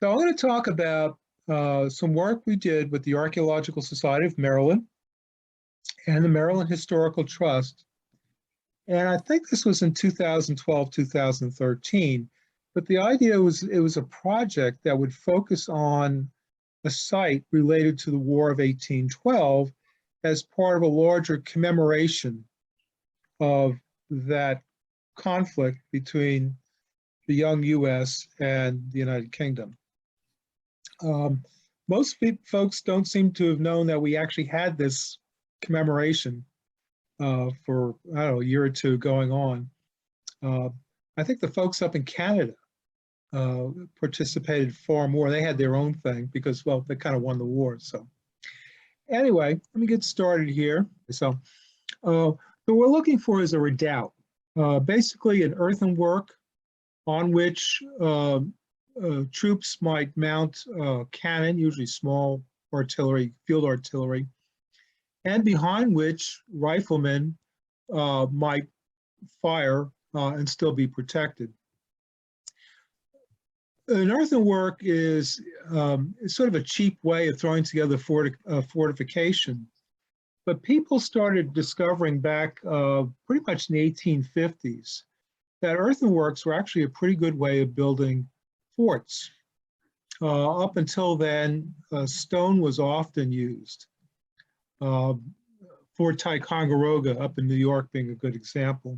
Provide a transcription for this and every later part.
So I'm going to talk about some work we did with the Archaeological Society of Maryland and the Maryland Historical Trust. And I think this was in 2012, 2013. But the idea was it was a project that would focus on a site related to the War of 1812 as part of a larger commemoration of that conflict between the young U.S. and the United Kingdom. Most folks don't seem to have known that we actually had this commemoration for, I don't know, a year or two going on. I think the folks up in Canada participated far more. They had their own thing because, well, they kind of won the war. So anyway, let me get started here. So what we're looking for is a redoubt, basically an earthenwork on which troops might mount cannon, usually small artillery, field artillery, and behind which riflemen might fire and still be protected. An earthenwork is sort of a cheap way of throwing together fortification, but people started discovering back pretty much in the 1850s that earthenworks were actually a pretty good way of building forts. Up until then, stone was often used. Fort Ticonderoga up in New York being a good example.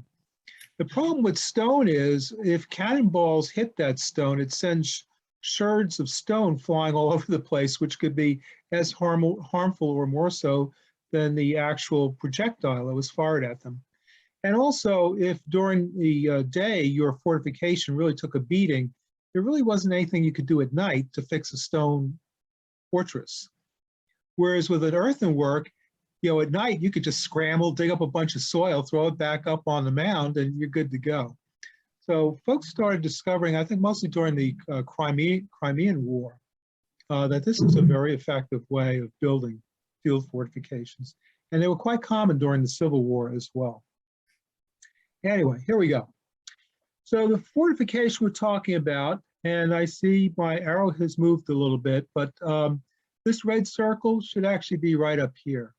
The problem with stone is if cannonballs hit that stone, it sends sherds of stone flying all over the place, which could be as harmful or more so than the actual projectile that was fired at them. And also, if during the day your fortification really took a beating, there really wasn't anything you could do at night to fix a stone fortress. Whereas with an earthenwork, at night you could just scramble, dig up a bunch of soil, throw it back up on the mound, and you're good to go. So folks started discovering, I think mostly during the Crimean War, that this is a very effective way of building field fortifications. And they were quite common during the Civil War as well. Anyway, here we go. So the fortification we're talking about, and I see my arrow has moved a little bit, but this red circle should actually be right up here.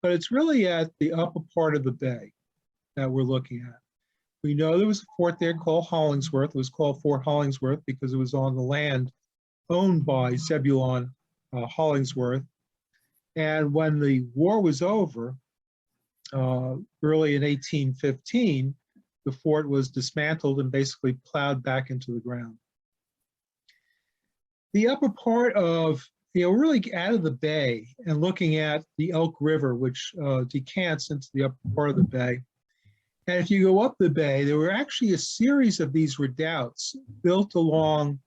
But it's really at the upper part of the bay that we're looking at. We know there was a fort there called Hollingsworth. It was called Fort Hollingsworth because it was on the land owned by Zebulon Hollingsworth. And when the war was over, early in 1815, the fort was dismantled and basically plowed back into the ground. The upper part of, really out of the bay and looking at the Elk River, which decants into the upper part of the bay. And if you go up the bay, there were actually a series of these redoubts built along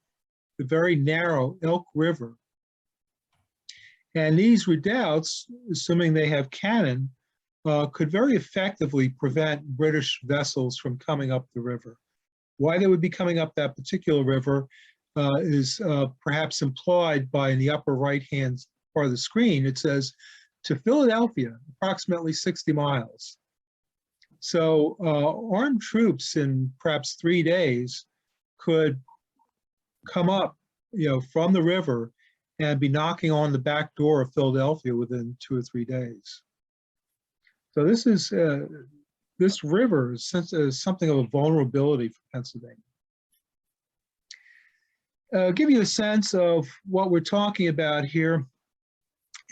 the very narrow Elk River. And these redoubts, assuming they have cannon, could very effectively prevent British vessels from coming up the river. Why they would be coming up that particular river is perhaps implied by in the upper right-hand part of the screen. It says, to Philadelphia, approximately 60 miles. So armed troops in perhaps 3 days could come up, from the river and be knocking on the back door of Philadelphia within 2 or 3 days. So this is this river is something of a vulnerability for Pennsylvania. Give you a sense of what we're talking about here.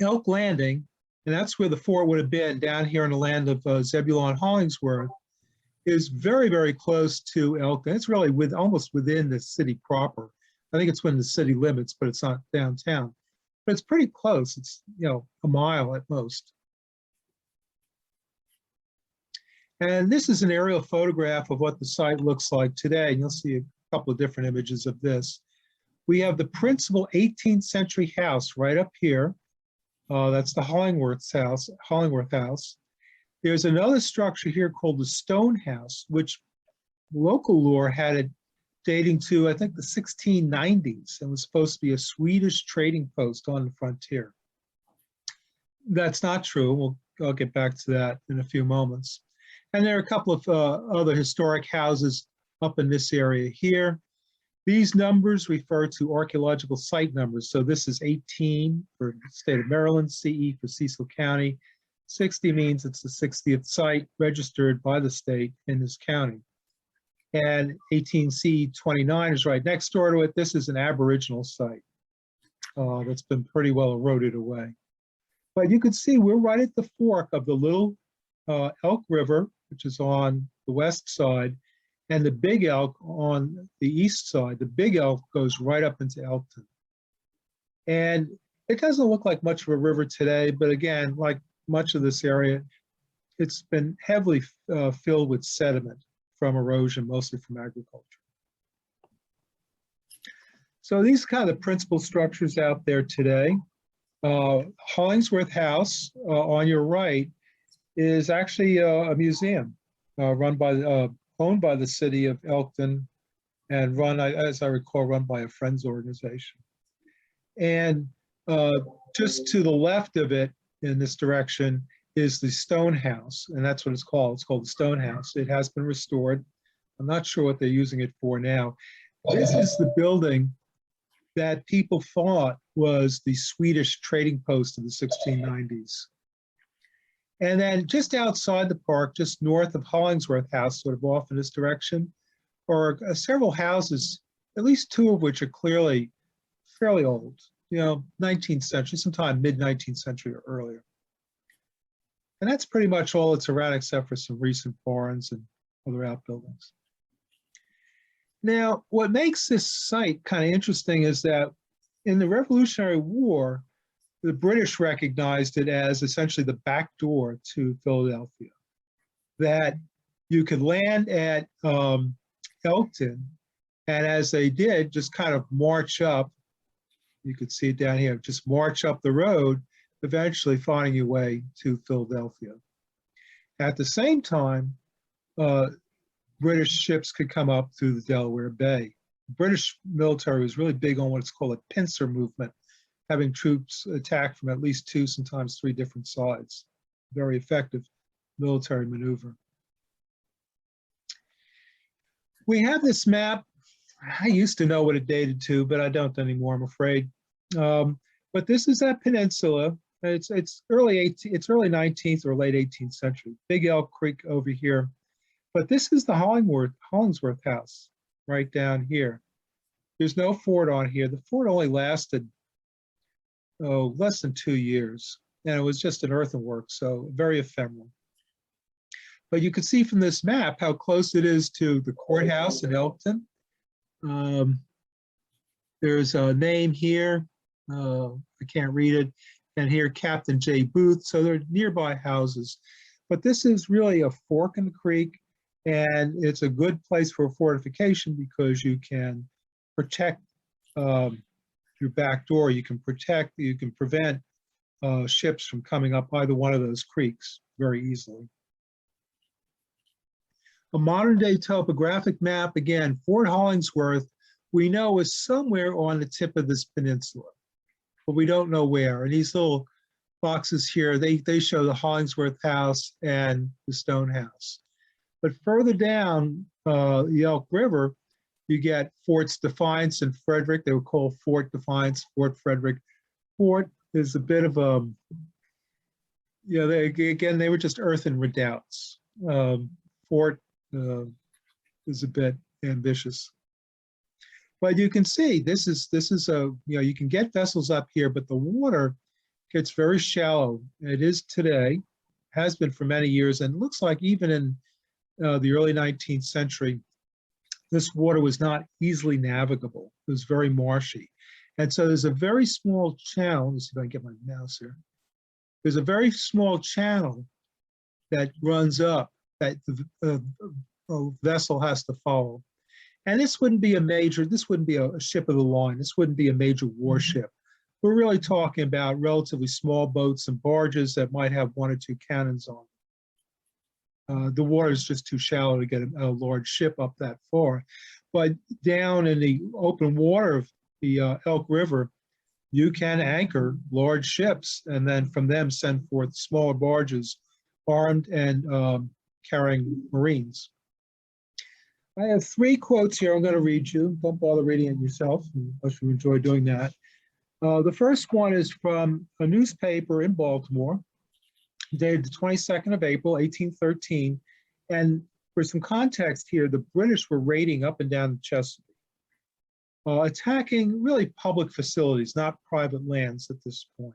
Elk Landing, and that's where the fort would have been down here in the land of Zebulon Hollingsworth, is very, very close to Elkton. It's really almost within the city proper. I think it's within the city limits, but it's not downtown. But it's pretty close. It's, a mile at most. And this is an aerial photograph of what the site looks like today. And you'll see a couple of different images of this. We have the principal 18th century house right up here. That's the Hollingsworth House. There's another structure here called the Stone House, which local lore had it dating to, I think, the 1690s, and was supposed to be a Swedish trading post on the frontier. That's not true. I'll get back to that in a few moments. And there are a couple of other historic houses up in this area here. These numbers refer to archaeological site numbers. So this is 18 for the state of Maryland, CE for Cecil County. 60 means it's the 60th site registered by the state in this county. And 18C 29 is right next door to it. This is an Aboriginal site that's been pretty well eroded away. But you can see we're right at the fork of the little Elk River, which is on the west side, and the Big Elk on the east side. The Big Elk goes right up into Elkton. And it doesn't look like much of a river today, but again, like much of this area, it's been heavily filled with sediment from erosion, mostly from agriculture. So these are kind of the principal structures out there today. Hollingsworth House on your right is actually a museum owned by the city of Elkton and run, as I recall, run by a Friends organization. And just to the left of it in this direction is the Stone House, and that's what it's called. It's called the Stone House. It has been restored. I'm not sure what they're using it for now. This is the building that people thought was the Swedish trading post of the 1690s. And then just outside the park, just north of Hollingsworth House, sort of off in this direction, are several houses, at least two of which are clearly fairly old, 19th century, sometime mid-19th century or earlier. And that's pretty much all that's around except for some recent barns and other outbuildings. Now, what makes this site kind of interesting is that in the Revolutionary War, the British recognized it as essentially the back door to Philadelphia, that you could land at Elkton, and as they did, just kind of march up, you could see it down here, just march up the road, eventually finding your way to Philadelphia. At the same time, British ships could come up through the Delaware Bay. The British military was really big on what's called a pincer movement, having troops attack from at least 2, sometimes 3 different sides. Very effective military maneuver. We have this map. I used to know what it dated to, but I don't anymore, I'm afraid. But this is that peninsula. It's early 19th or late 18th century. Big Elk Creek over here. But this is the Hollingsworth House right down here. There's no fort on here. The fort only lasted less than 2 years, and it was just an earthenwork, so very ephemeral. But you can see from this map how close it is to the courthouse in Elkton. There's a name here, I can't read it, and here Captain J. Booth, so they're nearby houses. But this is really a fork in the creek, and it's a good place for a fortification because you can protect your back door. You can prevent ships from coming up either one of those creeks very easily. A modern day topographic map, again, Fort Hollingsworth, we know is somewhere on the tip of this peninsula, but we don't know where. And these little boxes here, they show the Hollingsworth House and the Stone House. But further down the Elk River, you get Forts Defiance and Frederick. They were called Fort Defiance, Fort Frederick. Fort is a bit of a, they were just earthen redoubts. Fort is a bit ambitious. But you can see this is a, you can get vessels up here, but the water gets very shallow. It is today, has been for many years, and it looks like even in the early 19th century, this water was not easily navigable. It was very marshy. And so there's a very small channel. Let's see if I can get my mouse here. There's a very small channel that runs up that the vessel has to follow. And this wouldn't be a ship of the line. This wouldn't be a major warship. We're really talking about relatively small boats and barges that might have 1 or 2 cannons on. The water is just too shallow to get a large ship up that far. But down in the open water of the Elk River, you can anchor large ships and then from them send forth smaller barges armed and carrying Marines. I have three quotes here I'm going to read you. Don't bother reading it yourself unless you enjoy doing that. The first one is from a newspaper in Baltimore, dated the 22nd of April, 1813. And for some context here, the British were raiding up and down the Chesapeake, attacking really public facilities, not private lands at this point.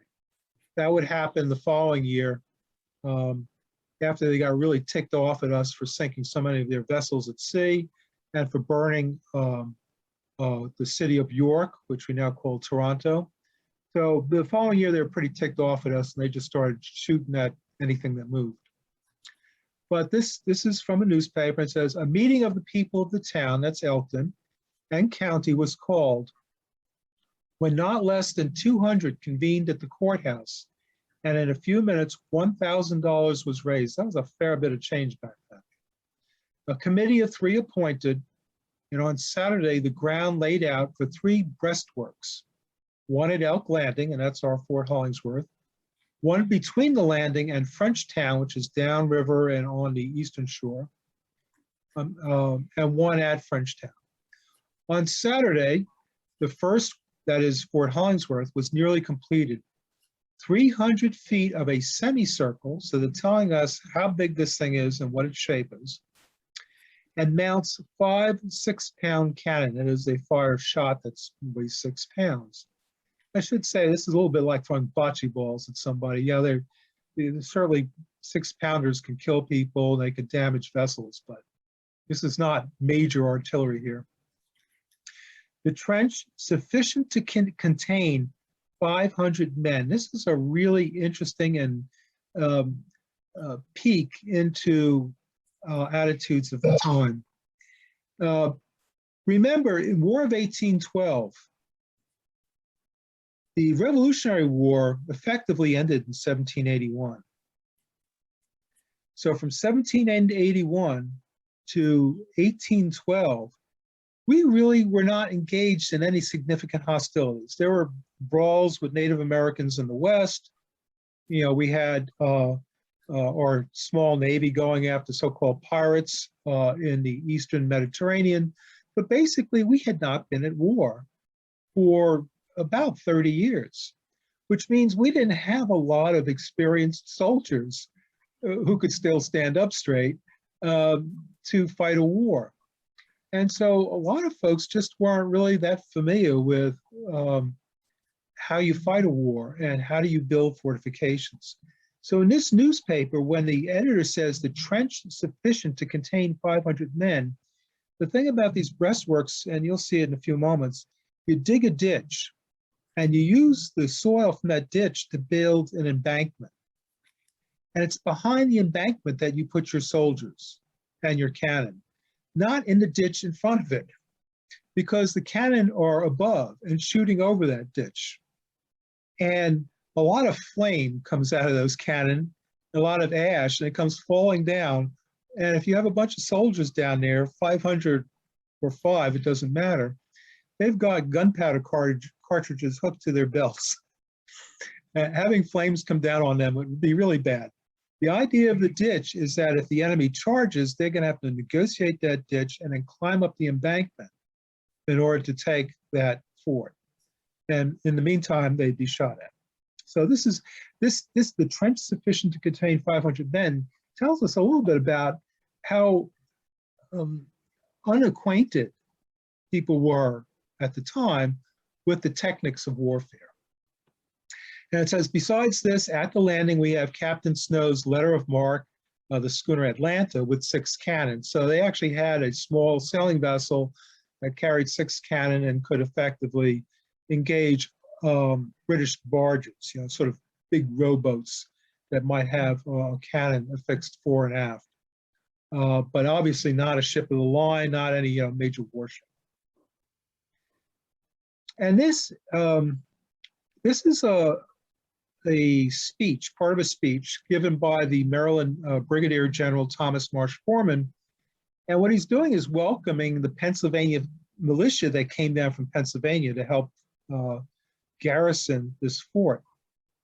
That would happen the following year, after they got really ticked off at us for sinking so many of their vessels at sea and for burning the city of York, which we now call Toronto. So the following year, they were pretty ticked off at us, and they just started shooting at anything that moved. But this is from a newspaper. It says, a meeting of the people of the town, that's Elkton, and county was called, when not less than 200 convened at the courthouse, and in a few minutes, $1,000 was raised. That was a fair bit of change back then. A committee of 3 appointed, and on Saturday, the ground laid out for 3 breastworks. One at Elk Landing, and that's our Fort Hollingsworth. One between the landing and Frenchtown, which is downriver and on the eastern shore, and one at Frenchtown. On Saturday, the first, that is Fort Hollingsworth, was nearly completed. 300 feet of a semicircle, so they're telling us how big this thing is and what its shape is, and mounts 5 6-pound cannon. It is a fire shot that weighs 6 pounds. I should say this is a little bit like throwing bocce balls at somebody. Yeah, they're certainly 6-pounders can kill people, they could damage vessels, but this is not major artillery here. The trench sufficient to contain 500 men. This is a really interesting and peek into attitudes of the time. Remember, in War of 1812, the Revolutionary War effectively ended in 1781. So from 1781 to 1812, we really were not engaged in any significant hostilities. There were brawls with Native Americans in the West. You know, we had our small navy going after so-called pirates in the Eastern Mediterranean. But basically, we had not been at war for about 30 years, which means we didn't have a lot of experienced soldiers who could still stand up straight to fight a war. And so a lot of folks just weren't really that familiar with how you fight a war and how do you build fortifications. So in this newspaper, when the editor says the trench is sufficient to contain 500 men, the thing about these breastworks, and you'll see it in a few moments, you dig a ditch and you use the soil from that ditch to build an embankment. And it's behind the embankment that you put your soldiers and your cannon, not in the ditch in front of it, because the cannon are above and shooting over that ditch. And a lot of flame comes out of those cannon, a lot of ash, and it comes falling down. And if you have a bunch of soldiers down there, 500 or 5, it doesn't matter, they've got gunpowder cartridges hooked to their belts. Having flames come down on them would be really bad. The idea of the ditch is that if the enemy charges, they're going to have to negotiate that ditch and then climb up the embankment in order to take that fort. And in the meantime, they'd be shot at. So this is the trench sufficient to contain 500 men tells us a little bit about how unacquainted people were at the time with the techniques of warfare. And it says, besides this, at the landing, we have Captain Snow's letter of marque, the schooner Atlanta, with 6 cannon. So they actually had a small sailing vessel that carried 6 cannon and could effectively engage British barges, you know, sort of big rowboats that might have a cannon affixed fore and aft. But obviously not a ship of the line, not any major warship. And this is a speech, part of a speech given by the Maryland Brigadier General Thomas Marsh Foreman. And what he's doing is welcoming the Pennsylvania militia that came down from Pennsylvania to help garrison this fort.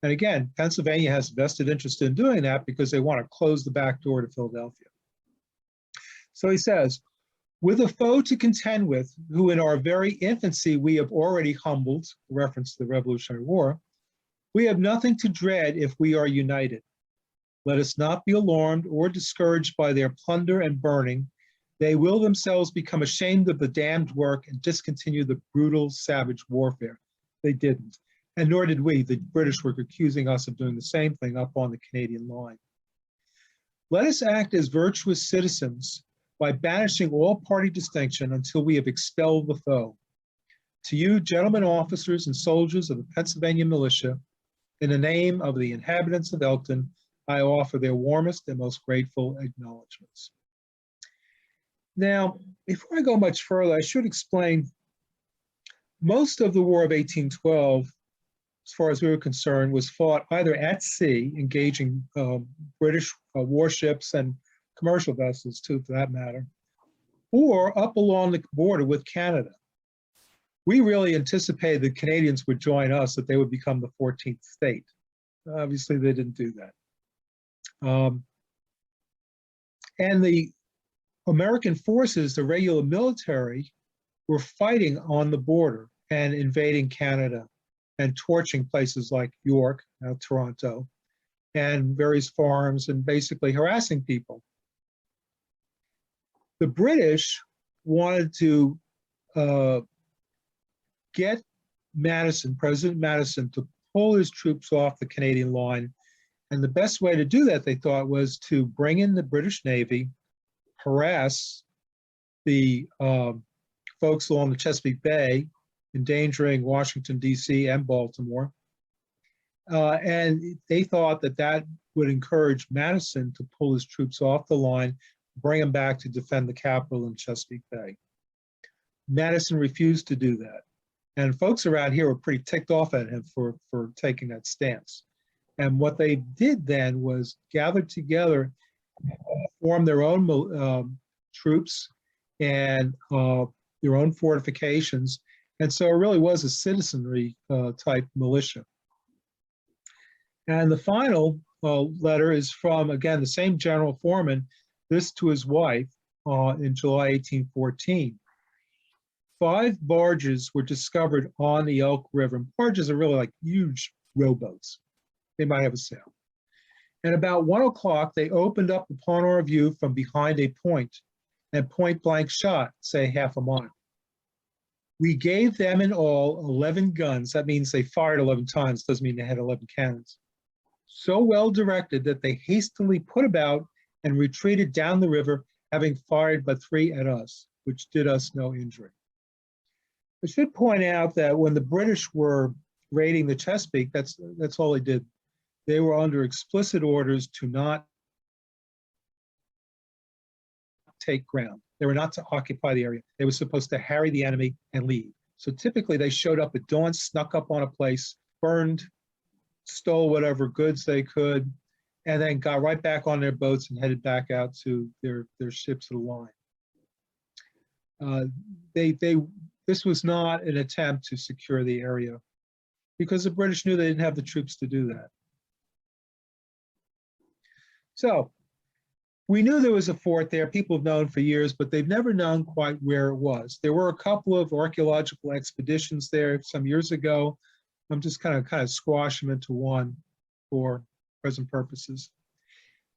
And again, Pennsylvania has vested interest in doing that because they want to close the back door to Philadelphia. So he says, With a foe to contend with, who in our very infancy we have already humbled, reference to the Revolutionary War, we have nothing to dread if we are united. Let us not be alarmed or discouraged by their plunder and burning. They will themselves become ashamed of the damned work and discontinue the brutal, savage warfare. They didn't, and nor did we. The British were accusing us of doing the same thing up on the Canadian line. Let us act as virtuous citizens by banishing all party distinction until we have expelled the foe. To you, gentlemen officers and soldiers of the Pennsylvania militia, in the name of the inhabitants of Elkton, I offer their warmest and most grateful acknowledgments. Now, before I go much further, I should explain most of the War of 1812, as far as we were concerned, was fought either at sea, engaging British warships and commercial vessels too, for that matter, or up along the border with Canada. We really anticipated the Canadians would join us, that they would become the 14th state. Obviously, they didn't do that. And the American forces, the regular military, were fighting on the border and invading Canada and torching places like York, now Toronto, and various farms, and basically harassing people. The British wanted to get Madison, President Madison, to pull his troops off the Canadian line. And the best way to do that, they thought, was to bring in the British Navy, harass the folks along the Chesapeake Bay, endangering Washington, D.C. and Baltimore. And they thought that that would encourage Madison to pull his troops off the line, bring them back to defend the capital in Chesapeake Bay. Madison refused to do that. And folks around here were pretty ticked off at him for taking that stance. And what they did then was gather together, form their own troops and their own fortifications. And so it really was a citizenry type militia. And the final letter is from, again, the same General Foreman, this to his wife in July 1814. 5 barges were discovered on the Elk River. And barges are really like huge rowboats. They might have a sail. And about 1 o'clock, they opened up upon our view from behind a point and point blank shot, say half a mile. We gave them in all 11 guns. That means they fired 11 times, doesn't mean they had 11 cannons. So well directed that they hastily put about and retreated down the river, having fired but 3 at us, which did us no injury. I should point out that when the British were raiding the Chesapeake, that's all they did. They were under explicit orders to not take ground. They were not to occupy the area. They were supposed to harry the enemy and leave. So typically they showed up at dawn, snuck up on a place, burned, stole whatever goods they could, and then got right back on their boats and headed back out to their ships of the line. This was not an attempt to secure the area because the British knew they didn't have the troops to do that. So we knew there was a fort there. People have known for years, but they've never known quite where it was. There were a couple of archaeological expeditions there some years ago. I'm just kind of squash them into one for present purposes.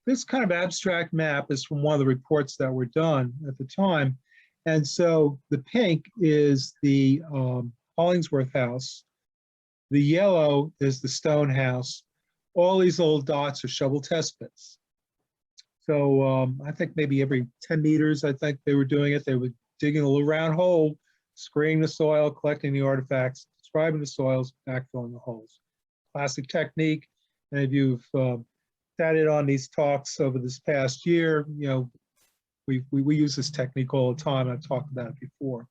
This kind of abstract map is from one of the reports that were done at the time. And so the pink is the Hollingsworth House. The yellow is the stone house. All these little dots are shovel test pits. So I think maybe every 10 meters, I think they were doing it. They were digging a little round hole, screening the soil, collecting the artifacts, describing the soils, backfilling the holes. Classic technique. And if you've sat in on these talks over this past year, you know, we use this technique all the time. I've talked about it before.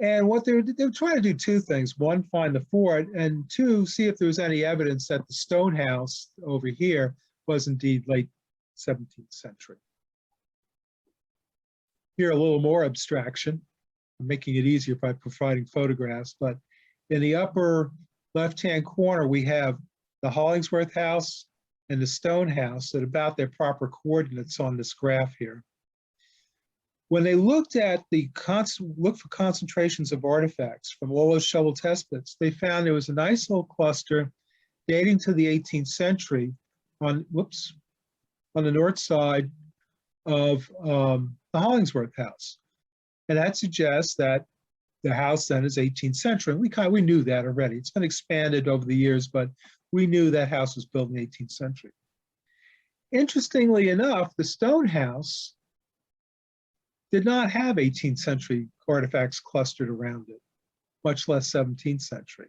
And what they were trying to do 2 things. 1, find the fort, and 2, see if there was any evidence that the stone house over here was indeed late 17th century. Here, a little more abstraction. I'm making it easier by providing photographs, but in the upper left-hand corner, we have the Hollingsworth House and the stone house at about their proper coordinates on this graph here. When they looked at looked for concentrations of artifacts from all those shovel test pits, they found there was a nice little cluster dating to the 18th century on the north side of the Hollingsworth House. And that suggests that the house then is 18th century. And we knew that already. It's been expanded over the years, but we knew that house was built in the 18th century. Interestingly enough, the stone house did not have 18th century artifacts clustered around it, much less 17th century.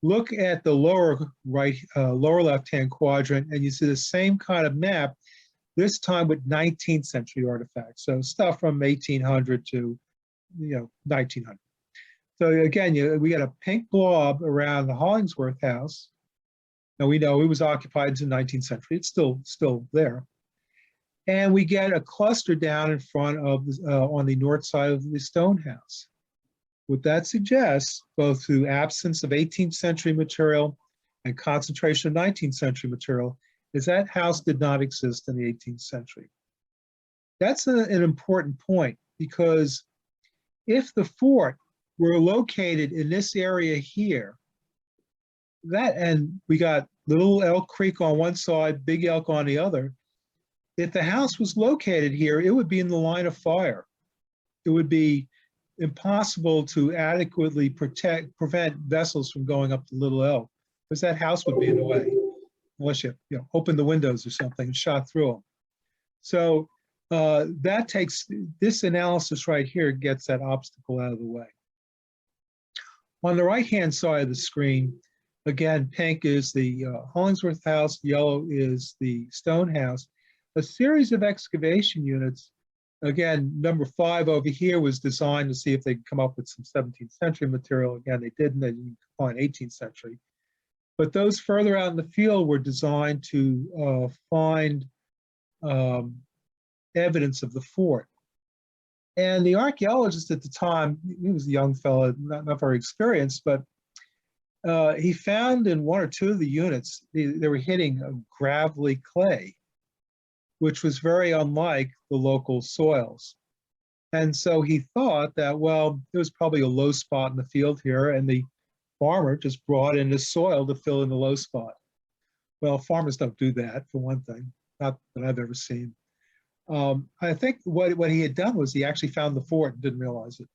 Look at the lower left-hand quadrant, and you see the same kind of map, this time with 19th century artifacts. So stuff from 1800 to 1900. So again, we got a pink blob around the Hollingsworth House. Now we know it was occupied in the 19th century. It's still there. And we get a cluster down in front of on the north side of the stone house. What that suggests, both through absence of 18th century material and concentration of 19th century material, is that house did not exist in the 18th century. That's an important point, because if the fort were located in this area here, and we got Little Elk Creek on one side, Big Elk on the other, if the house was located here, it would be in the line of fire. It would be impossible to adequately prevent vessels from going up to Little Elk, because that house would be in the way, unless you open the windows or something and shot through them. So that takes, this analysis right here gets that obstacle out of the way. On the right-hand side of the screen, again, pink is the Hollingsworth House, yellow is the stone house. A series of excavation units, again, number 5 over here was designed to see if they could come up with some 17th century material. Again, they didn't, they didn't find 18th century. But those further out in the field were designed to find evidence of the fort. And the archaeologist at the time, he was a young fellow, not very experienced, but he found in 1 or 2 of the units, they were hitting a gravelly clay, which was very unlike the local soils. And so he thought that, well, there was probably a low spot in the field here, and the farmer just brought in the soil to fill in the low spot. Well, farmers don't do that, for one thing, not that I've ever seen. I think what he had done was he actually found the fort and didn't realize it.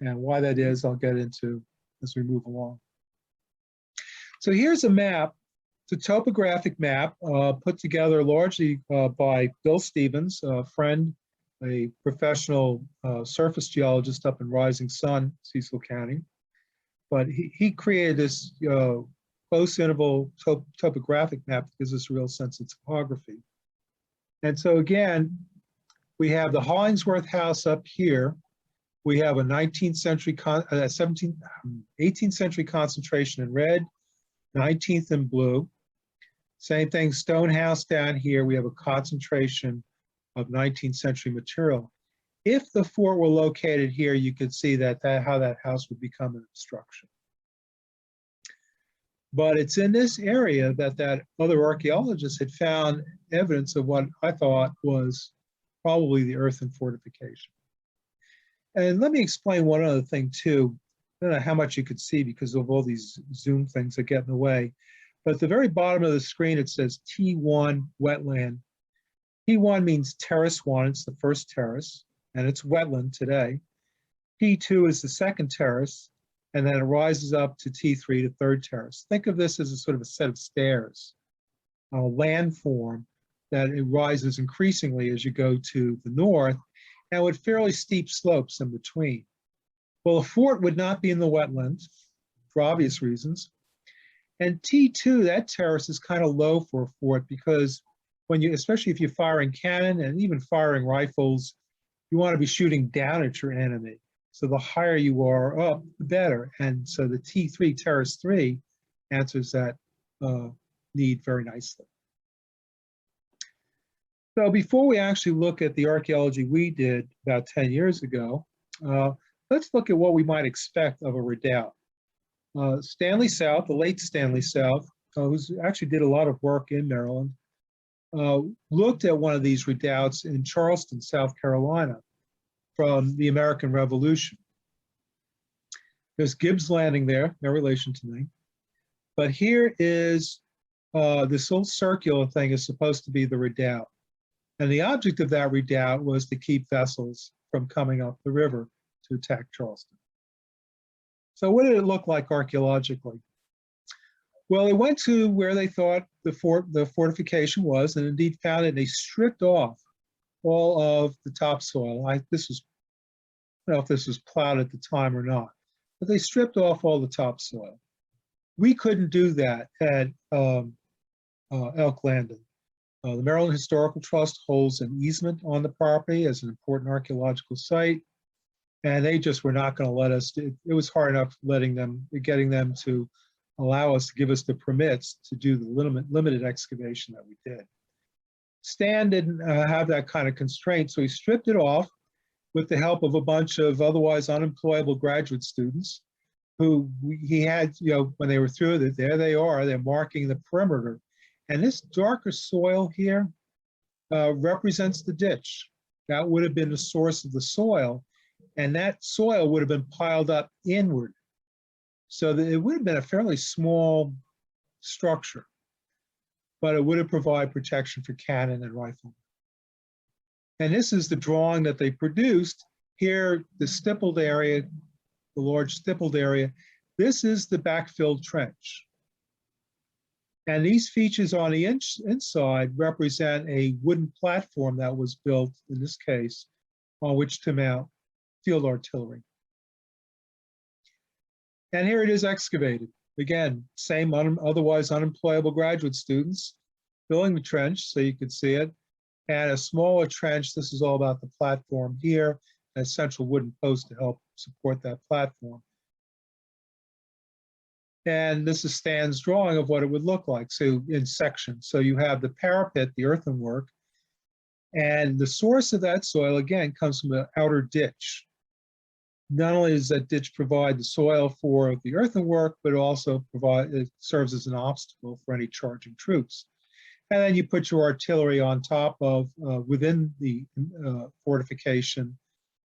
And why that is, I'll get into as we move along. So here's a map. It's a topographic map put together largely by Bill Stevens, a friend, a professional surface geologist up in Rising Sun, Cecil County. But he created this close interval topographic map that gives us a real sense of topography. And so again, we have the Hollingsworth House up here. We have a 18th century concentration in red, 19th in blue. Same thing, stone house down here, we have a concentration of 19th century material. If the fort were located here, you could see how that house would become an obstruction. But it's in this area that other archaeologists had found evidence of what I thought was probably the earthen fortification. And let me explain one other thing too. I don't know how much you could see because of all these zoom things that get in the way. But at the very bottom of the screen, it says T1 wetland. T1 means terrace 1, it's the first terrace, and it's wetland today. T2 is the second terrace, and then it rises up to T3, the third terrace. Think of this as a sort of a set of stairs, a landform that it rises increasingly as you go to the north, and with fairly steep slopes in between. Well, a fort would not be in the wetland for obvious reasons. And T2, that terrace is kind of low for a fort because especially if you're firing cannon and even firing rifles, you want to be shooting down at your enemy. So the higher you are up, the better. And so the T3, terrace 3, answers that need very nicely. So before we actually look at the archaeology we did about 10 years ago, let's look at what we might expect of a redoubt. Stanley South, the late Stanley South, who actually did a lot of work in Maryland, looked at one of these redoubts in Charleston, South Carolina, from the American Revolution. There's Gibb's Landing there, no relation to me. But here is this little circular thing is supposed to be the redoubt. And the object of that redoubt was to keep vessels from coming up the river to attack Charleston. So what did it look like archaeologically? Well, they went to where they thought the fortification was, and indeed found it. They stripped off all of the topsoil. I don't know if this was plowed at the time or not, but they stripped off all the topsoil. We couldn't do that at Elk Landing. The Maryland Historical Trust holds an easement on the property as an important archaeological site, and they just were not going to let us. It was hard enough getting them to allow us to give us the permits to do the limited excavation that we did. Stan didn't have that kind of constraint, so he stripped it off with the help of a bunch of otherwise unemployable graduate students who he had, when they were through it, there they are, they're marking the perimeter. And this darker soil here represents the ditch. That would have been the source of the soil, and that soil would have been piled up inward. So that it would have been a fairly small structure, but it would have provided protection for cannon and rifle. And this is the drawing that they produced. Here, the stippled area, the large stippled area, this is the backfilled trench. And these features on the inside represent a wooden platform that was built, in this case, on which to mount field artillery. And here it is excavated. Again, same otherwise unemployable graduate students filling the trench so you could see it. And a smaller trench, this is all about the platform here, a central wooden post to help support that platform. And this is Stan's drawing of what it would look like, so in sections. So you have the parapet, the earthenwork, and the source of that soil, again, comes from the outer ditch. Not only does that ditch provide the soil for the earthenwork, but also it serves as an obstacle for any charging troops. And then you put your artillery on top of, within the fortification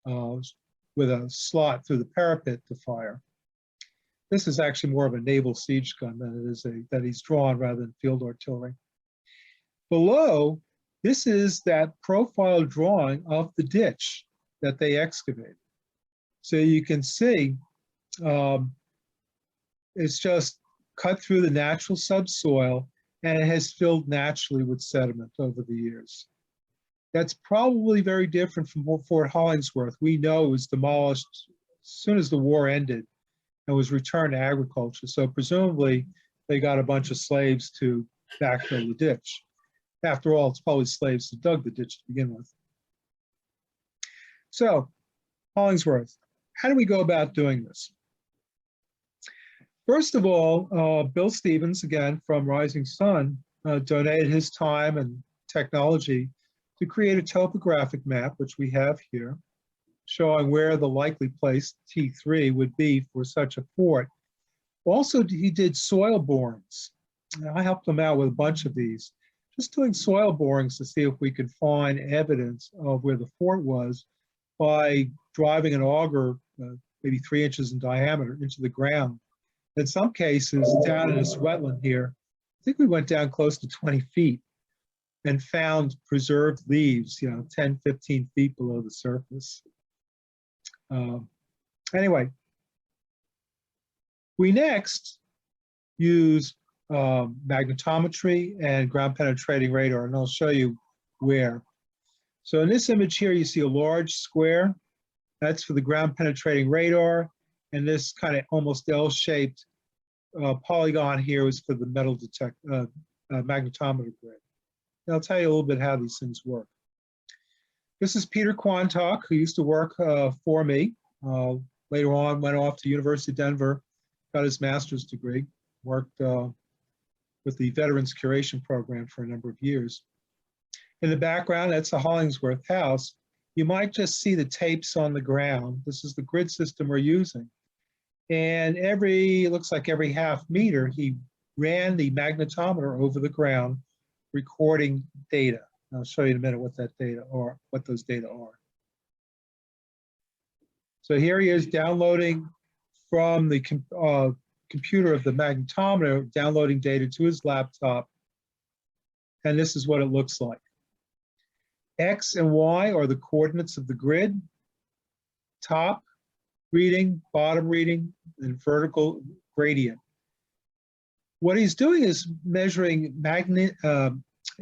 with a slot through the parapet to fire. This is actually more of a naval siege gun than it is that he's drawn rather than field artillery. Below, this is that profile drawing of the ditch that they excavated. So you can see it's just cut through the natural subsoil, and it has filled naturally with sediment over the years. That's probably very different from Fort Hollingsworth. We know it was demolished as soon as the war ended and was returned to agriculture. So presumably they got a bunch of slaves to backfill the ditch. After all, it's probably slaves who dug the ditch to begin with. So, Hollingsworth, how do we go about doing this? First of all, Bill Stevens, again, from Rising Sun, donated his time and technology to create a topographic map, which we have here, showing where the likely place, T3, would be for such a fort. Also, he did soil borings. I helped him out with a bunch of these, just doing soil borings to see if we could find evidence of where the fort was by driving an auger, maybe 3 inches in diameter, into the ground. In some cases, down in this wetland here, I think we went down close to 20 feet and found preserved leaves, 10, 15 feet below the surface. Anyway, we next use magnetometry and ground penetrating radar, and I'll show you where. So in this image here, you see a large square. That's for the ground penetrating radar, and this kind of almost L-shaped polygon here is for the metal magnetometer grid. And I'll tell you a little bit how these things work. This is Peter Quantock, who used to work for me. Later on, went off to University of Denver, got his master's degree, worked with the Veterans Curation Program for a number of years. In the background, that's the Hollingsworth House. You might just see the tapes on the ground. This is the grid system we're using. And it looks like every half meter, he ran the magnetometer over the ground recording data. I'll show you in a minute what that data are, what those data are. So here he is downloading from the computer of the magnetometer, downloading data to his laptop. And this is what it looks like. X and Y are the coordinates of the grid. Top reading, bottom reading, and vertical gradient. What he's doing is measuring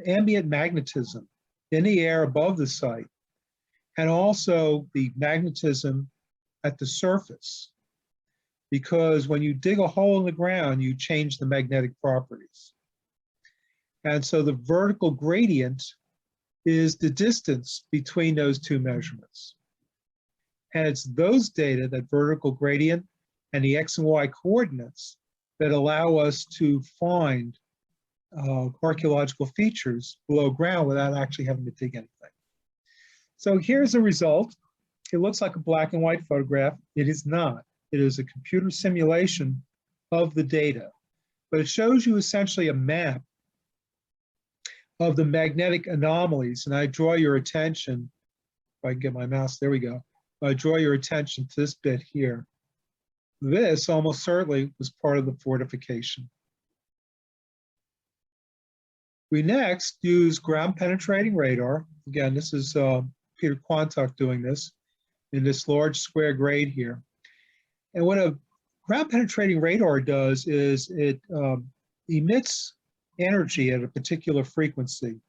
ambient magnetism in the air above the site, and also the magnetism at the surface. Because when you dig a hole in the ground, you change the magnetic properties. And so the vertical gradient is the distance between those two measurements. And it's those data, that vertical gradient and the X and Y coordinates, that allow us to find archaeological features below ground without actually having to dig anything. So here's a result. It looks like a black and white photograph. It is not. It is a computer simulation of the data, but it shows you essentially a map of the magnetic anomalies. And I draw your attention, if I can get my mouse, there we go. I draw your attention to this bit here. This almost certainly was part of the fortification. We next use ground penetrating radar. Again, this is Peter Quantock doing this in this large square grade here. And what a ground penetrating radar does is it emits energy at a particular frequency.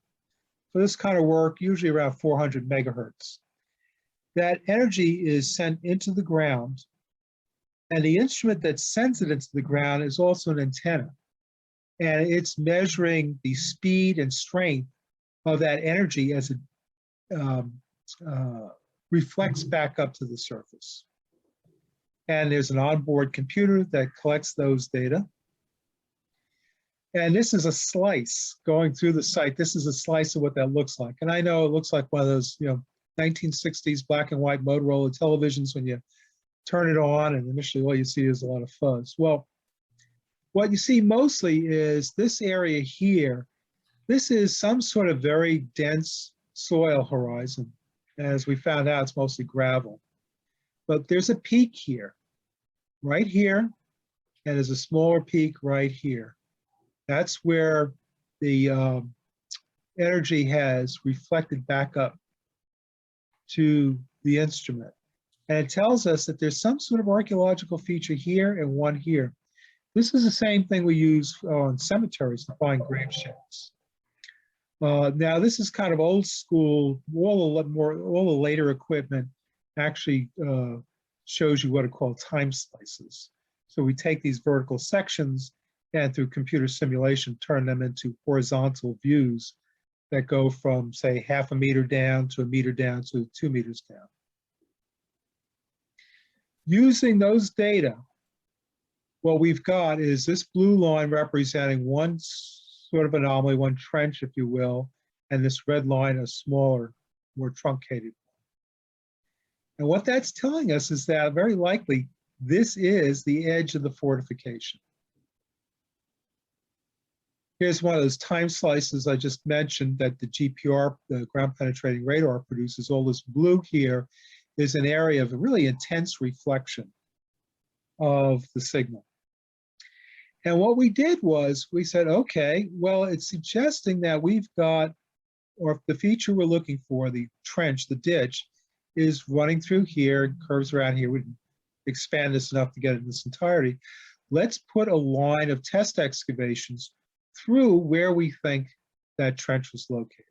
For this kind of work, usually around 400 megahertz. That energy is sent into the ground, and the instrument that sends it into the ground is also an antenna. And it's measuring the speed and strength of that energy as it reflects back up to the surface. And there's an onboard computer that collects those data. And this is a slice going through the site. This is a slice of what that looks like. And I know it looks like one of those, 1960s black and white Motorola televisions when you turn it on and initially all you see is a lot of fuzz. Well, what you see mostly is this area here. This is some sort of very dense soil horizon. As we found out, it's mostly gravel. But there's a peak here, right here, and there's a smaller peak right here. That's where the energy has reflected back up to the instrument. And it tells us that there's some sort of archaeological feature here and one here. This is the same thing we use on cemeteries to find grave shafts. Now this is kind of old school. All the later equipment actually shows you what are called time slices. So we take these vertical sections and through computer simulation turn them into horizontal views that go from, say, 0.5 meter down to 1 meter down to 2 meters down. Using those data, what we've got is this blue line representing one sort of anomaly, one trench, if you will, and this red line, a smaller, more truncated one. And what that's telling us is that very likely this is the edge of the fortification. Here's one of those time slices I just mentioned that the GPR, the ground penetrating radar, produces. All this blue here is an area of really intense reflection of the signal. And what we did was we said, okay, well, it's suggesting that we've got, or if the feature we're looking for, the trench, the ditch, is running through here, curves around here. We can expand this enough to get it in its entirety. Let's put a line of test excavations through where we think that trench was located.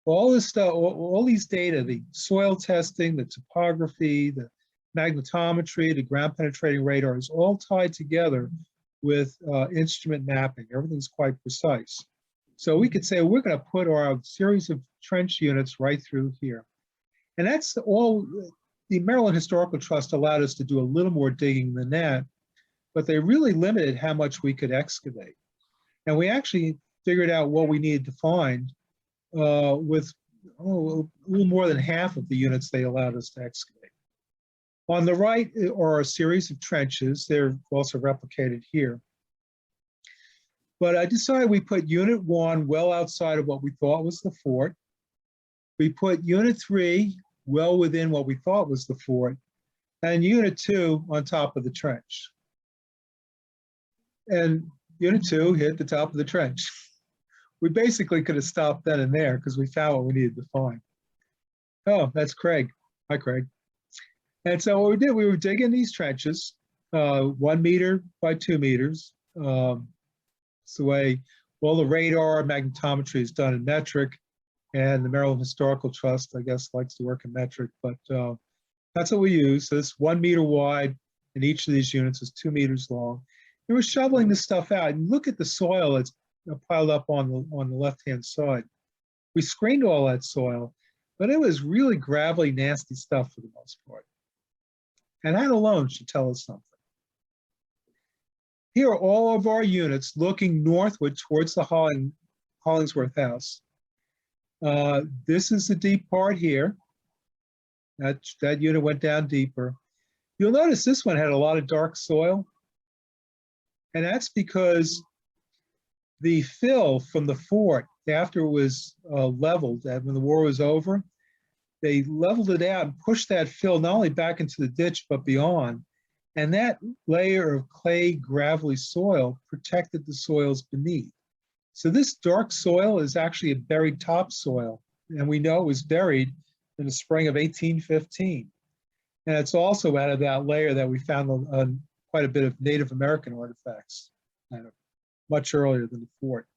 All this stuff, all these data, the soil testing, the topography, the magnetometry, the ground penetrating radar is all tied together with instrument mapping. Everything's quite precise. So we could say we're going to put our series of trench units right through here. And that's all. The Maryland Historical Trust allowed us to do a little more digging than that, but they really limited how much we could excavate. And we actually figured out what we needed to find with a little more than half of the units they allowed us to excavate. On the right are a series of trenches. They're also replicated here. But I decided we put Unit 1 well outside of what we thought was the fort. We put Unit 3 well within what we thought was the fort, and Unit 2 on top of the trench. And Unit 2 hit the top of the trench. We basically could have stopped then and there because we found what we needed to find. Oh, that's Craig. Hi, Craig. And so what we did, we were digging these trenches, 1 meter by 2 meters. It's the way all the radar magnetometry is done in metric, and the Maryland Historical Trust, I guess, likes to work in metric, but that's what we use. So it's 1 meter wide, and each of these units is 2 meters long. And we're shoveling this stuff out, and look at the soil that's piled up on the left-hand side. We screened all that soil, but it was really gravelly, nasty stuff for the most part. And that alone should tell us something. Here are all of our units looking northward towards the Hollingsworth House. This is the deep part here. That unit went down deeper. You'll notice this one had a lot of dark soil. And that's because the fill from the fort, after it was leveled, when the war was over, they leveled it out and pushed that fill not only back into the ditch, but beyond. And that layer of clay, gravelly soil protected the soils beneath. So this dark soil is actually a buried topsoil, and we know it was buried in the spring of 1815. And it's also out of that layer that we found quite a bit of Native American artifacts, much earlier than the fort.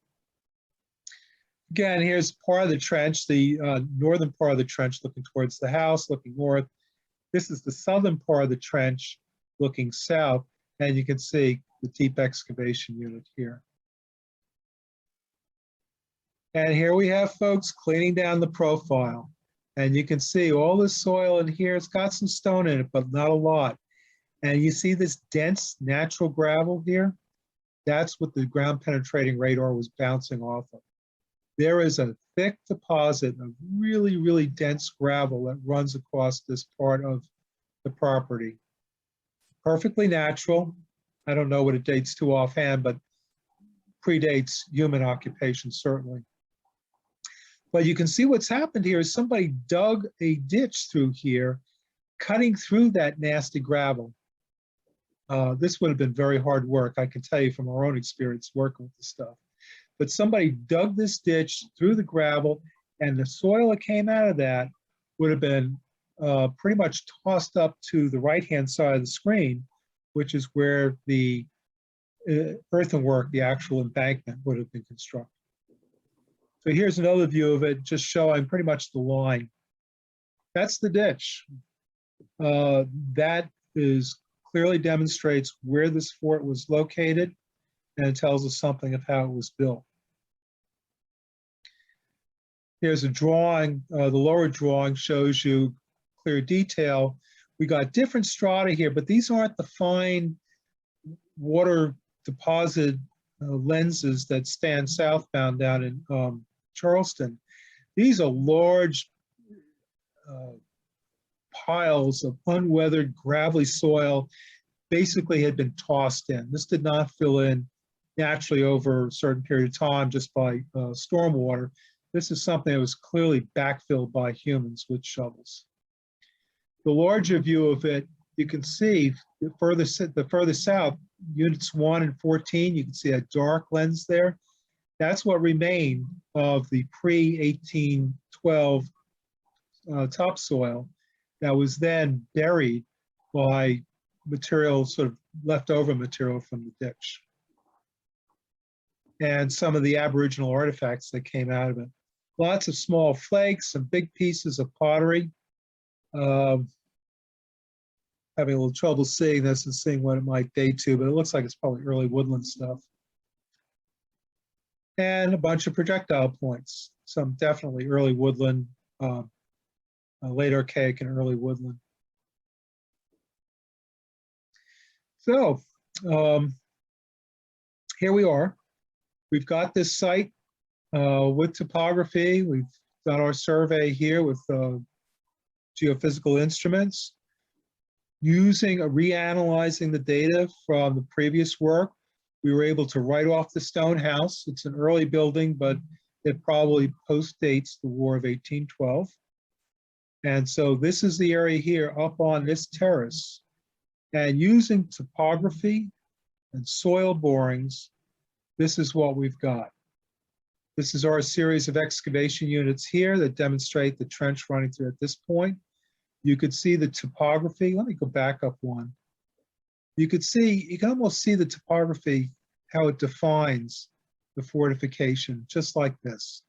Again, here's part of the trench, the northern part of the trench looking towards the house, looking north. This is the southern part of the trench looking south, and you can see the deep excavation unit here. And here we have folks cleaning down the profile. And you can see all this soil in here. It's got some stone in it, but not a lot. And you see this dense natural gravel here? That's what the ground penetrating radar was bouncing off of. There is a thick deposit of really, really dense gravel that runs across this part of the property. Perfectly natural. I don't know what it dates to offhand, but predates human occupation, certainly. But you can see what's happened here is somebody dug a ditch through here, cutting through that nasty gravel. This would have been very hard work, I can tell you from our own experience working with this stuff. But somebody dug this ditch through the gravel, and the soil that came out of that would have been pretty much tossed up to the right-hand side of the screen, which is where the earthenwork, the actual embankment, would have been constructed. So here's another view of it, just showing pretty much the line. That's the ditch. That clearly demonstrates where this fort was located, and it tells us something of how it was built. Here's a drawing. The lower drawing shows you clear detail. We got different strata here, but these aren't the fine water deposit lenses that stand southbound down in Charleston. These are large piles of unweathered gravelly soil, basically had been tossed in. This did not fill in naturally over a certain period of time just by stormwater. This is something that was clearly backfilled by humans with shovels. The larger view of it, you can see the further south, units 1 and 14, you can see a dark lens there. That's what remained of the pre-1812 topsoil that was then buried by material, sort of leftover material from the ditch. And some of the Aboriginal artifacts that came out of it. Lots of small flakes, some big pieces of pottery. Having a little trouble seeing this and seeing what it might date to, but it looks like it's probably early woodland stuff. And a bunch of projectile points, some definitely early woodland, late archaic and early woodland. So here we are. We've got this site with topography. We've done our survey here with geophysical instruments. Reanalyzing the data from the previous work, We were able to write off the stone house. It's an early building, but it probably postdates the War of 1812. And so this is the area here up on this terrace. And using topography and soil borings, this is what we've got. This is our series of excavation units here that demonstrate the trench running through at this point. You could see the topography. Let me go back up one. You can almost see the topography, how it defines the fortification, just like this.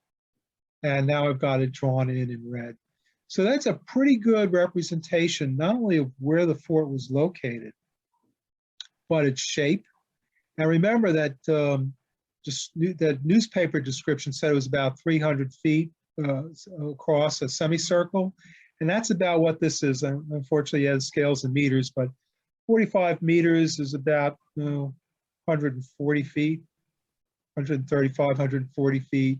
And now I've got it drawn in red. So that's a pretty good representation, not only of where the fort was located, but its shape. And remember that that newspaper description said it was about 300 feet across a semicircle. And that's about what this is. Unfortunately, it has scales in meters, but 45 meters is about 140 feet, 135, 140 feet.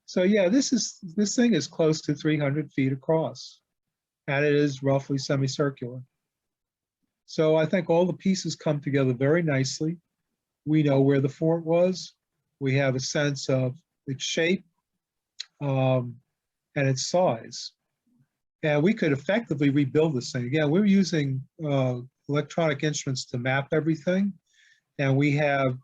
So yeah, this thing is close to 300 feet across, and it is roughly semicircular. So I think all the pieces come together very nicely. We know where the fort was. We have a sense of its shape and its size. And we could effectively rebuild this thing. Again, we're using electronic instruments to map everything. And we have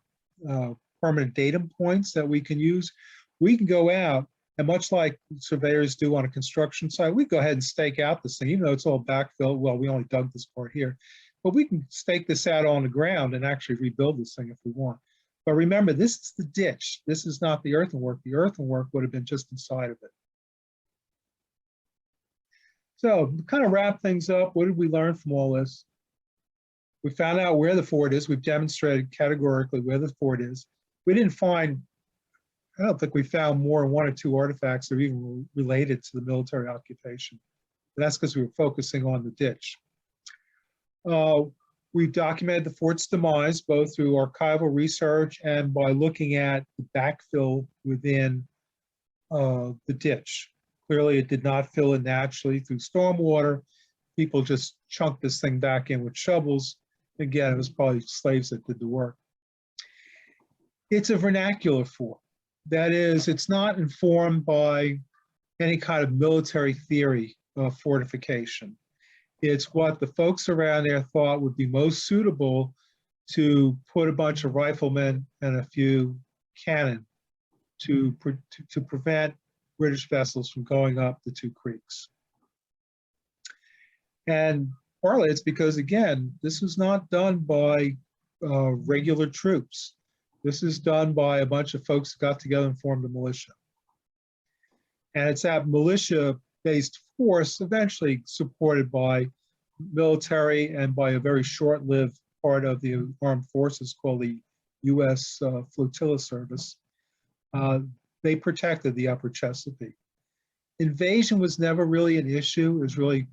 permanent datum points that we can use. We can go out, and much like surveyors do on a construction site, we go ahead and stake out this thing, even though it's all backfilled. Well, we only dug this part here. But we can stake this out on the ground and actually rebuild this thing if we want. But remember, this is the ditch. This is not the earthenwork. The earthenwork would have been just inside of it. So to kind of wrap things up, what did we learn from all this? We found out where the fort is. We've demonstrated categorically where the fort is. We didn't find, I don't think we found more than 1 or 2 artifacts that are even related to the military occupation. But that's because we were focusing on the ditch. We documented the fort's demise both through archival research and by looking at the backfill within the ditch. Clearly, it did not fill in naturally through stormwater. People just chunked this thing back in with shovels. Again, it was probably slaves that did the work. It's a vernacular fort. That is, it's not informed by any kind of military theory of fortification. It's what the folks around there thought would be most suitable to put a bunch of riflemen and a few cannon to prevent British vessels from going up the 2 creeks. And partly it's because, again, this was not done by regular troops. This is done by a bunch of folks who got together and formed a militia. And it's that militia-based force eventually supported by military and by a very short-lived part of the armed forces called the U.S. Flotilla Service. They protected the upper Chesapeake. Invasion was never really an issue. It was really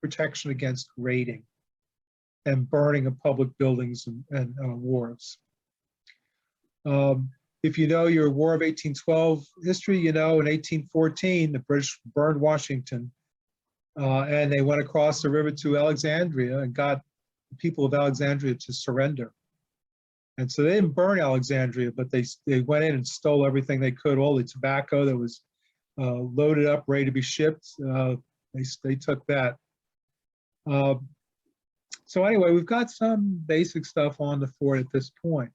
protection against raiding and burning of public buildings and wharves. If you know your War of 1812 history, you know in 1814, the British burned Washington and they went across the river to Alexandria and got the people of Alexandria to surrender. And so they didn't burn Alexandria, but they went in and stole everything they could, all the tobacco that was loaded up, ready to be shipped. They took that. So anyway, we've got some basic stuff on the fort at this point.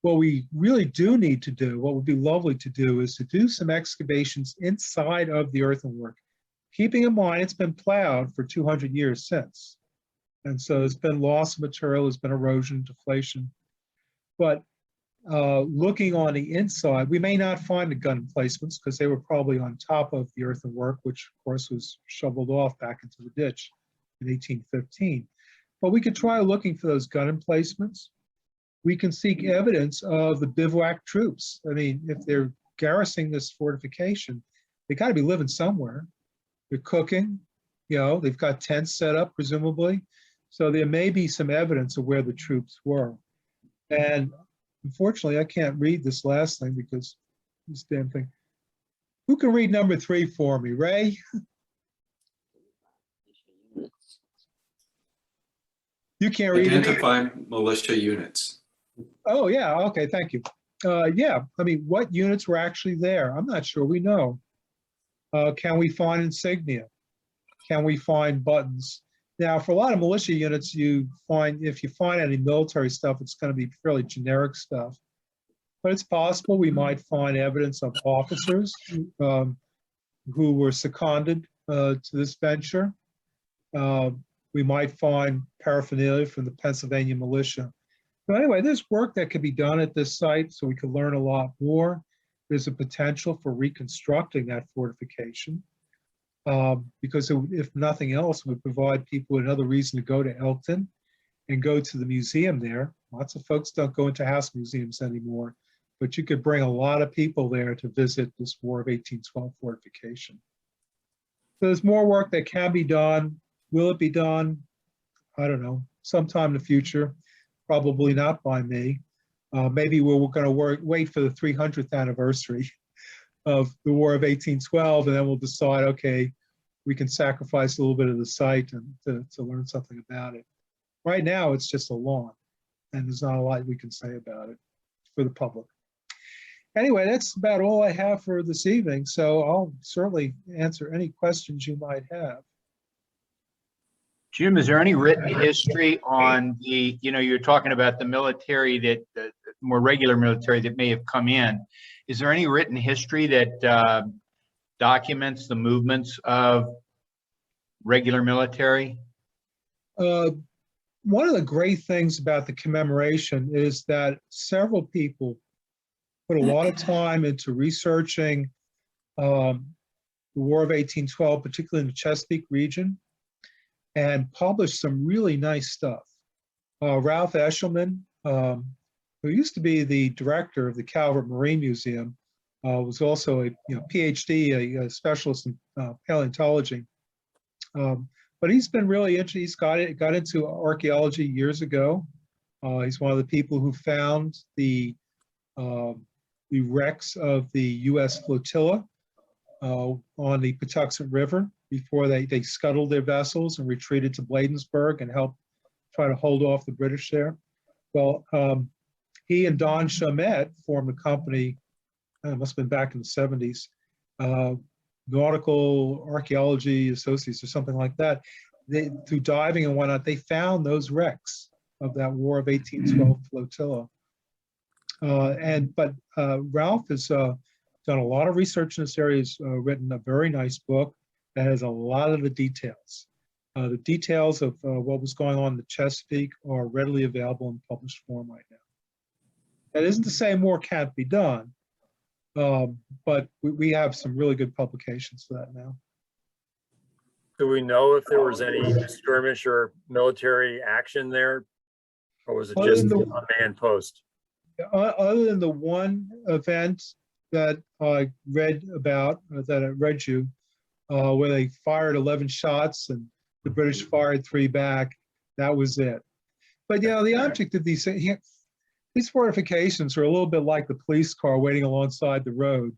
What we really do need to do, what would be lovely to do, is to do some excavations inside of the earthenwork, keeping in mind it's been plowed for 200 years since. And so there's been loss of material, there's been erosion, deflation. But looking on the inside, we may not find the gun emplacements because they were probably on top of the earthenwork, which of course was shoveled off back into the ditch in 1815. But we could try looking for those gun emplacements. We can seek evidence of the bivouac troops. I mean, if they're garrisoning this fortification, they got to be living somewhere. They're cooking, you know, they've got tents set up, presumably. So there may be some evidence of where the troops were. And unfortunately, I can't read this last thing because this damn thing. Who can read number 3 for me? Ray? You can't read it. Identify militia units. Oh, yeah, okay, thank you. Yeah, I mean, what units were actually there? I'm not sure we know. Can we find insignia? Can we find buttons? Now, for a lot of militia units, if you find any military stuff, it's going to be fairly generic stuff. But it's possible we might find evidence of officers who were seconded to this venture. We might find paraphernalia from the Pennsylvania militia. But anyway, there's work that could be done at this site, so we could learn a lot more. There's a potential for reconstructing that fortification because if nothing else, it would provide people another reason to go to Elkton and go to the museum there. Lots of folks don't go into house museums anymore, but you could bring a lot of people there to visit this War of 1812 fortification. So there's more work that can be done. Will it be done? I don't know, sometime in the future. Probably not by me. Maybe we're going to wait for the 300th anniversary of the War of 1812, and then we'll decide, okay, we can sacrifice a little bit of the site and to learn something about it. Right now, it's just a lawn, and there's not a lot we can say about it for the public. Anyway, that's about all I have for this evening, so I'll certainly answer any questions you might have. Jim, is there any written history on the, you're talking about the military the more regular military that may have come in. Is there any written history that documents the movements of regular military? One of the great things about the commemoration is that several people put a lot of time into researching the War of 1812, particularly in the Chesapeake region, and published some really nice stuff. Ralph Eshelman, who used to be the director of the Calvert Marine Museum, was also a PhD, a specialist in paleontology. But he's been really interested. He's got into archaeology years ago. He's one of the people who found the wrecks of the U.S. flotilla on the Patuxent River before they scuttled their vessels and retreated to Bladensburg and helped try to hold off the British there. Well, he and Don Chamet formed a company, it must have been back in the 70s, Nautical Archaeology Associates or something like that. Through diving and whatnot, they found those wrecks of that War of 1812 flotilla. But Ralph has done a lot of research in this area. He's written a very nice book that has a lot of the details. The details of what was going on in the Chesapeake are readily available in published form right now. That isn't to say more can't be done, but we have some really good publications for that now. Do we know if there was any skirmish or military action there, or was it just a manned post? Other than the one event that I read about, that I read you, where they fired 11 shots and the British fired 3 back, that was it. But the object of these fortifications are a little bit like the police car waiting alongside the road.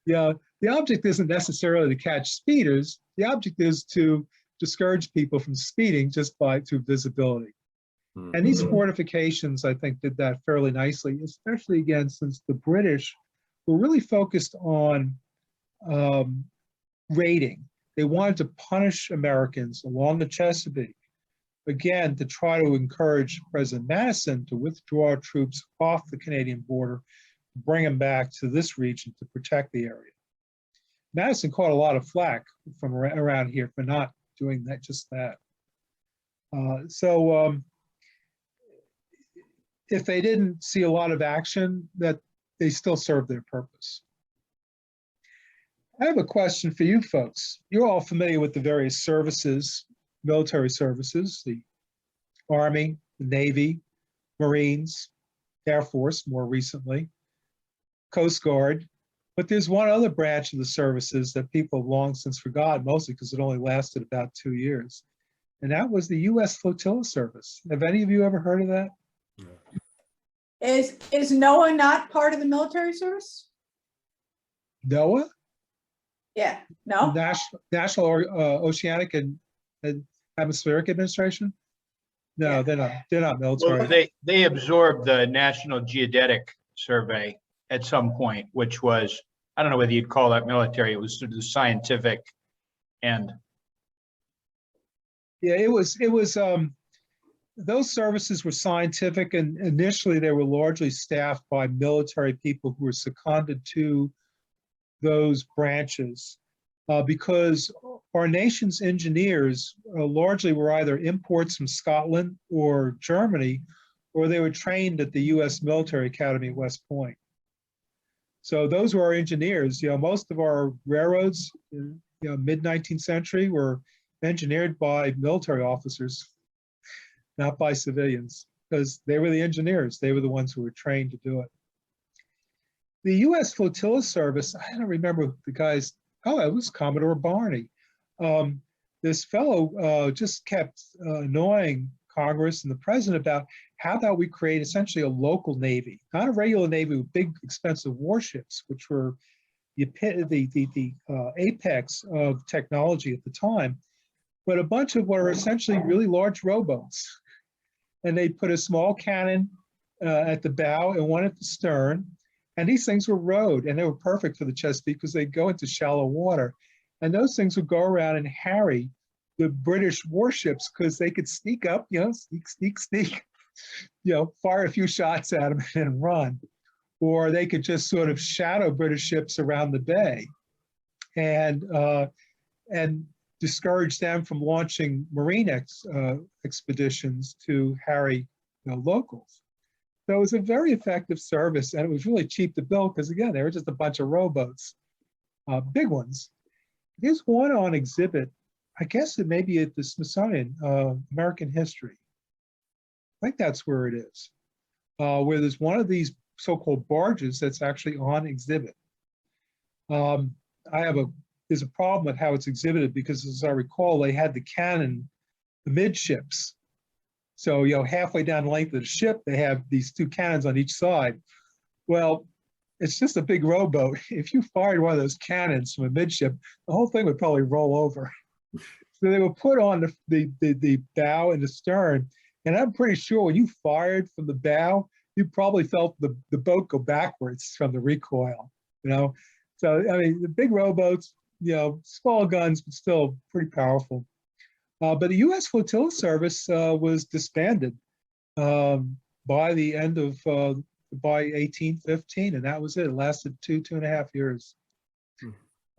The object isn't necessarily to catch speeders. The object is to discourage people from speeding just through visibility. And these fortifications, I think, did that fairly nicely, especially again, since the British were really focused on raiding. They wanted to punish Americans along the Chesapeake, again, to try to encourage President Madison to withdraw troops off the Canadian border, bring them back to this region to protect the area. Madison caught a lot of flack from around here for not doing that, just that. If they didn't see a lot of action, that they still served their purpose. I have a question for you folks. You're all familiar with the various services, military services, the Army, the Navy, Marines, Air Force more recently, Coast Guard, but there's one other branch of the services that people have long since forgotten, mostly because it only lasted about 2 years, and that was the U.S. Flotilla Service. Have any of you ever heard of that? Is NOAA not part of the military service? NOAA? Yeah, no? National Oceanic and Atmospheric Administration? No, Yeah. they're not military. Well, they absorbed the National Geodetic Survey at some point, which was, I don't know whether you'd call that military, it was sort of the scientific end. Yeah, those services were scientific, and initially they were largely staffed by military people who were seconded to those branches, because our nation's engineers largely were either imports from Scotland or Germany, or they were trained at the U.S. Military Academy at West Point. So those were our engineers. Most of our railroads, mid-19th century, were engineered by military officers, not by civilians, because they were the engineers. They were the ones who were trained to do it. The U.S. Flotilla Service, I don't remember the guy's, it was Commodore Barney. This fellow just kept annoying Congress and the president about how about we create essentially a local Navy, not a regular Navy with big, expensive warships, which were the apex of technology at the time, but a bunch of what are essentially really large rowboats. And they put a small cannon at the bow and one at the stern. And these things were rowed, and they were perfect for the Chesapeake because they go into shallow water. And those things would go around and harry the British warships because they could sneak up, sneak, fire a few shots at them and run. Or they could just sort of shadow British ships around the bay and discourage them from launching marine expeditions to harry locals. So it was a very effective service, and it was really cheap to build because, again, they were just a bunch of rowboats, big ones. There's one on exhibit, I guess it may be at the Smithsonian, American History. I think that's where it is, where there's one of these so-called barges that's actually on exhibit. There's a problem with how it's exhibited because, as I recall, they had the cannon amidships. So, halfway down the length of the ship, they have these two cannons on each side. Well, it's just a big rowboat. If you fired one of those cannons from amidship, the whole thing would probably roll over. So they were put on the bow and the stern. And I'm pretty sure when you fired from the bow, you probably felt the boat go backwards from the recoil, So, I mean, the big rowboats, small guns, but still pretty powerful. But the U.S. Flotilla Service was disbanded by the end of, by 1815, and that was it. It lasted two and a half years.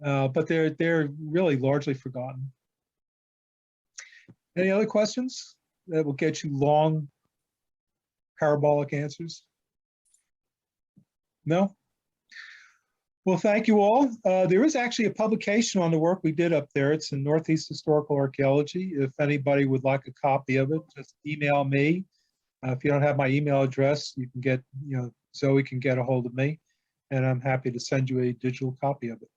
But they're really largely forgotten. Any other questions that will get you long, parabolic answers? No? Well, thank you all. There is actually a publication on the work we did up there. It's in Northeast Historical Archaeology. If anybody would like a copy of it, just email me. If you don't have my email address, you can get, Zoe can get a hold of me, and I'm happy to send you a digital copy of it.